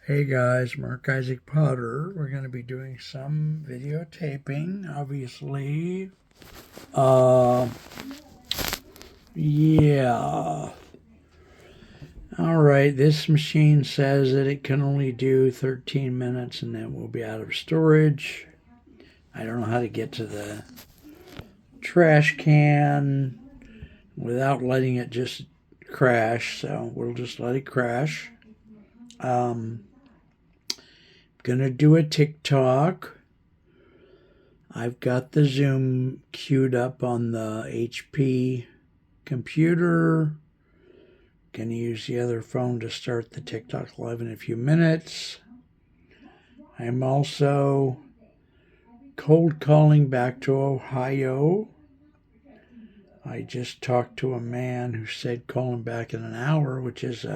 Hey guys, Mark Isaac Potter. We're going to be doing some videotaping, obviously. Uh, yeah. Alright, this machine says that it can only do 13 minutes and then we'll be out of storage. I don't know how to get to the trash can without letting it just crash, so we'll just let it crash. Gonna do a TikTok. I've got the Zoom queued up on the HP computer. Gonna use the other phone to start the TikTok live in a few minutes. I'm also cold calling back to Ohio. I just talked to a man who said call him back in an hour, which is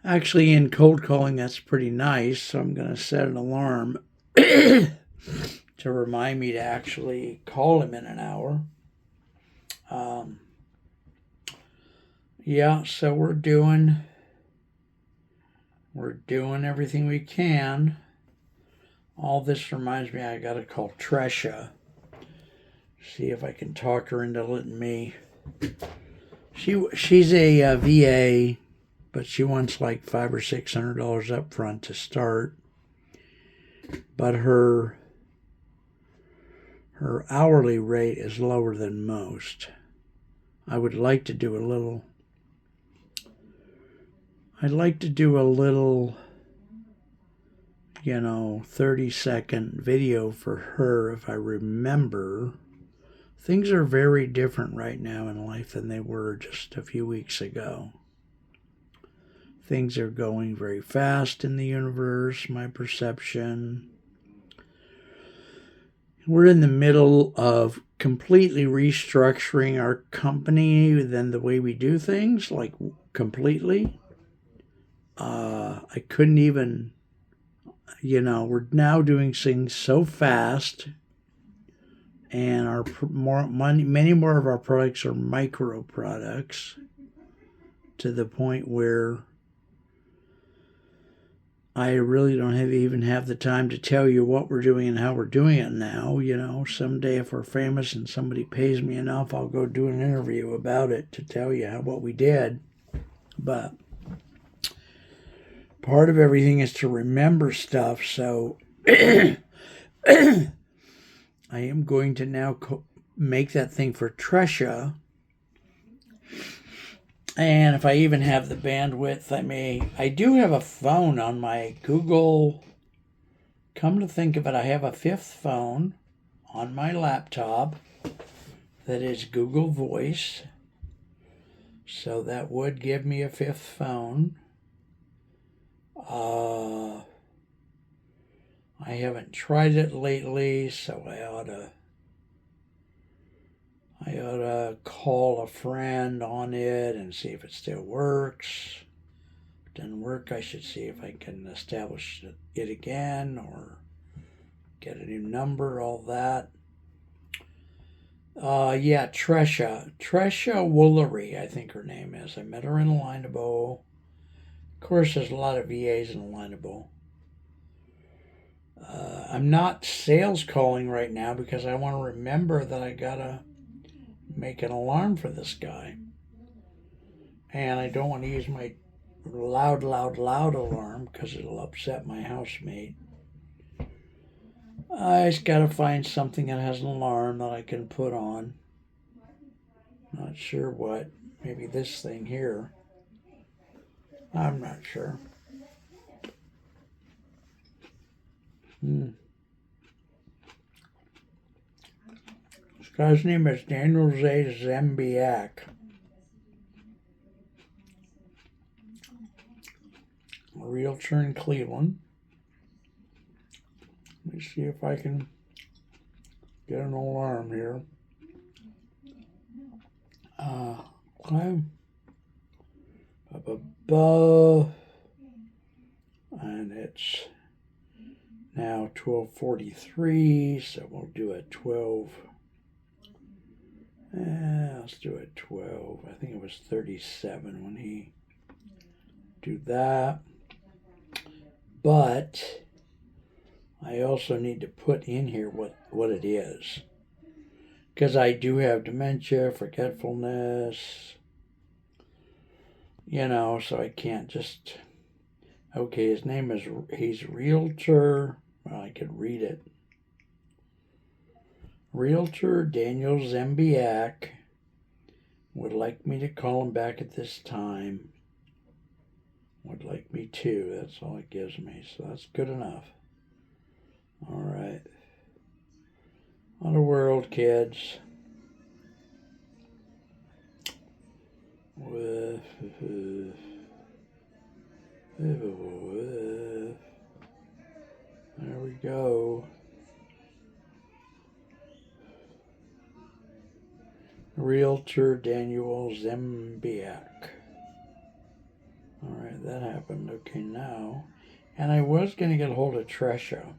actually in cold calling that's pretty nice. So I'm gonna set an alarm to remind me to actually call him in an hour. Yeah, so we're doing everything we can. All this reminds me I gotta call Tresha. See if I can talk her into letting me. She's a VA, but she wants like $500 or $600 up front to start. But her hourly rate is lower than most. I would like to do a little. I'd like to do a little 30-second video for her if I remember. Things are very different right now in life than they were just a few weeks ago. Things are going very fast in the universe, my perception. We're in the middle of completely restructuring our company than the way we do things, like completely. I couldn't even, we're now doing things so fast, and many more of our products are micro products to the point where I really don't even have the time to tell you what we're doing and how we're doing it now. Someday if we're famous and somebody pays me enough, I'll go do an interview about it to tell you what we did. But part of everything is to remember stuff, so I am going to now make that thing for Tresha. And if I even have the bandwidth, I do have a phone on my Google. Come to think of it, I have a fifth phone on my laptop that is Google Voice. So that would give me a fifth phone. I haven't tried it lately, so I ought to call a friend on it and see if it still works. If it doesn't work, I should see if I can establish it again or get a new number, all that. Yeah, Tresha Woolery, I think her name is. I met her in Alignable. Of course, there's a lot of VAs in Alignable. I'm not sales calling right now because I want to remember that I gotta make an alarm for this guy. And I don't want to use my loud alarm because it'll upset my housemate. I just gotta find something that has an alarm that I can put on. Not sure what. Maybe this thing here. I'm not sure. This guy's name is Daniel J. Zembiak. A realtor in Cleveland. Let me see if I can get an alarm here. Okay. Up above. And it's now 12:43, so we'll do it 12. Let's do it 12. I think it was 37 when he do that. But I also need to put in here what it is. Because I do have dementia, forgetfulness, so I can't just... Okay, his name is... He's Realtor. Well, I could read it. Realtor Daniel Zembiak would like me to call him back at this time. Would like me to. That's all it gives me. So that's good enough. All right. On the world, kids. There we go. Realtor Daniel Zembiak. All right, that happened. Okay, now. And I was going to get a hold of Tresha.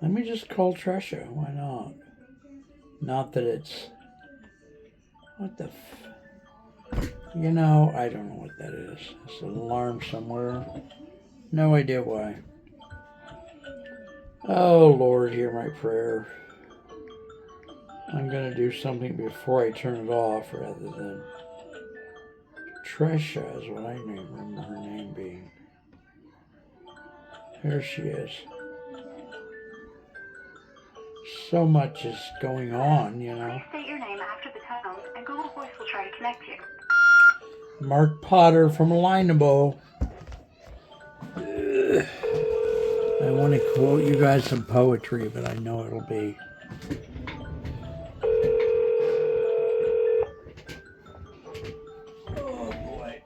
Let me just call Tresha. Why not? Not that it's... What the... I don't know what that is. It's an alarm somewhere. No idea why. Oh, Lord, hear my prayer. I'm going to do something before I turn it off rather than... Tresha is what I remember her name being. Here she is. So much is going on, Please state your name after the tone, and Google Voice will try to connect you. Mark Potter from Alignable. I want to quote you guys some poetry, but I know it'll be... Oh, boy.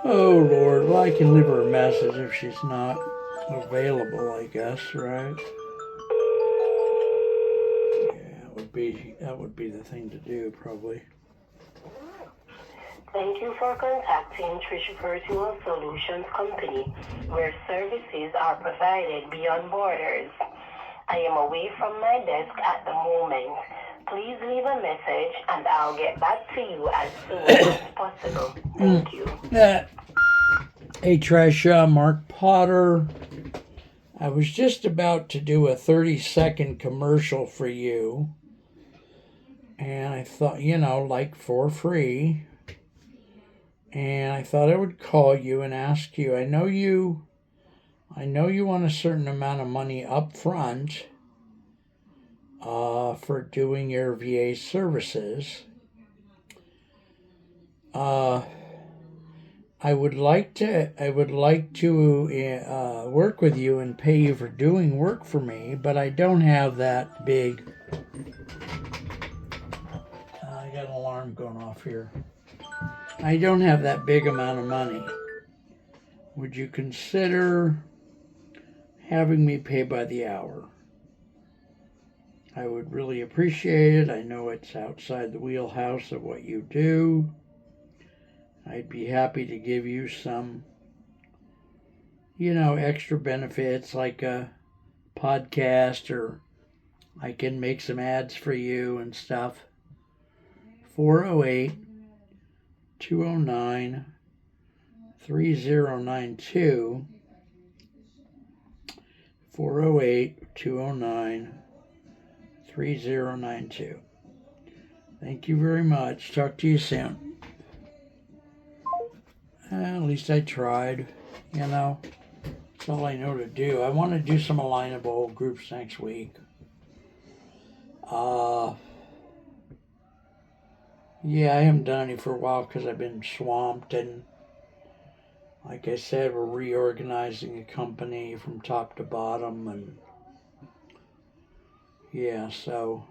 Oh, Lord. Well, I can leave her a message if she's not available, I guess, right? Yeah, that would be the thing to do, probably. Thank you for contacting Trisha Personal Solutions Company, where services are provided beyond borders. I am away from my desk at the moment. Please leave a message and I'll get back to you as soon as possible. Thank you. Hey, Trisha, Mark Potter. I was just about to do a 30-second commercial for you. And I thought, like for free. And I thought I would call you and ask you. I know you want a certain amount of money up front for doing your VA services. I would like to work with you and pay you for doing work for me, but I don't have that big. I got an alarm going off here. I don't have that big amount of money. Would you consider having me pay by the hour? I would really appreciate it. I know it's outside the wheelhouse of what you do. I'd be happy to give you some, extra benefits like a podcast, or I can make some ads for you and stuff. 408-209-3092. 408-209-3092. Thank you very much. Talk to you soon. At least I tried. That's all I know to do. I want to do some Alignable groups next week. Yeah, I haven't done any for a while because I've been swamped, and like I said, we're reorganizing a company from top to bottom, and yeah, so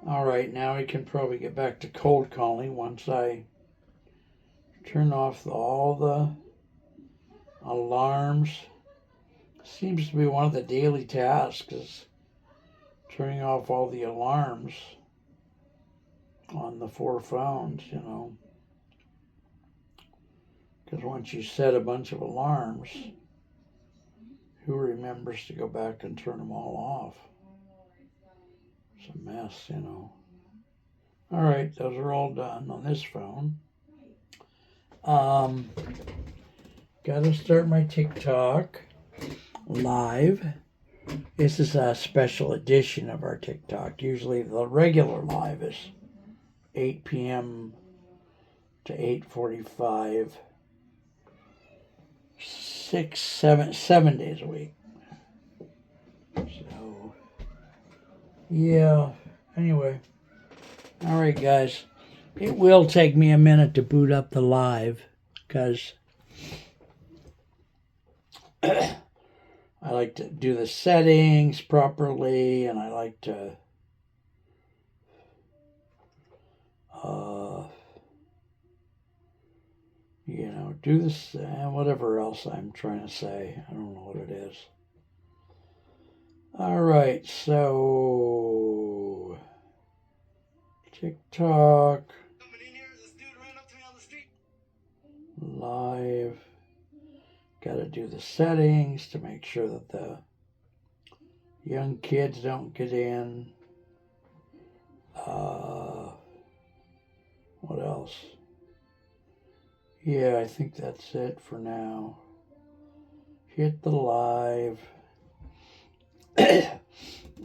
all right, now I can probably get back to cold calling once I turn off all the alarms. Seems to be one of the daily tasks is turning off all the alarms on the 4 phones, because once you set a bunch of alarms, who remembers to go back and turn them all off? It's a mess, you know. All right, those are all done on this phone. Got to start my TikTok live. This is a special edition of our TikTok. Usually the regular live is 8 p.m. to 8:45, 7 days a week. So, yeah. Anyway. All right, guys. It will take me a minute to boot up the live because I like to do the settings properly, and I like to do this and whatever else I'm trying to say. I don't know what it is. All right, so TikTok live. Got to do the settings to make sure that the young kids don't get in. What else? Yeah, I think that's it for now. Hit the live.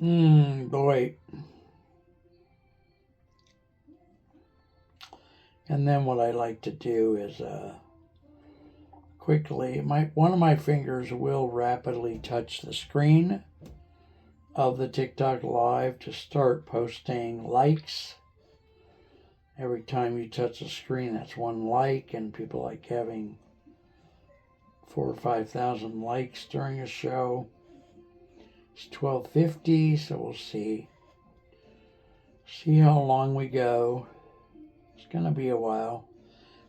Boy. And then what I like to do is quickly, one of my fingers will rapidly touch the screen of the TikTok live to start posting likes. Every time you touch the screen, that's one like, and people like having 4,000 or 5,000 likes during a show. It's 12:50, so we'll see how long we go. It's gonna be a while.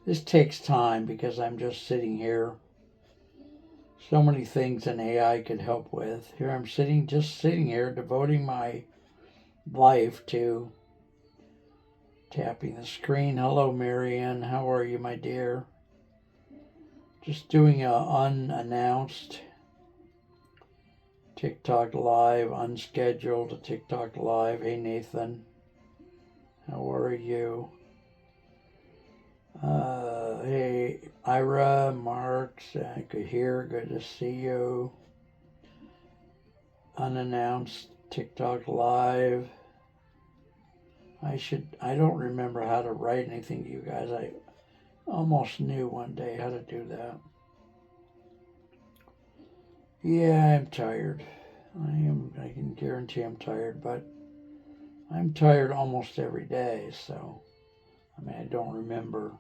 This takes time because I'm just sitting here. So many things an AI could help with. Here I'm just sitting here, devoting my life to tapping the screen. Hello, Marianne. How are you, my dear? Just doing a unannounced TikTok live, unscheduled TikTok live. Hey, Nathan. How are you? Hey, Ira, Marks, good to see you. Unannounced TikTok live. I don't remember how to write anything to you guys. I almost knew one day how to do that. Yeah, I'm tired. I can guarantee I'm tired, but I'm tired almost every day, so, I don't remember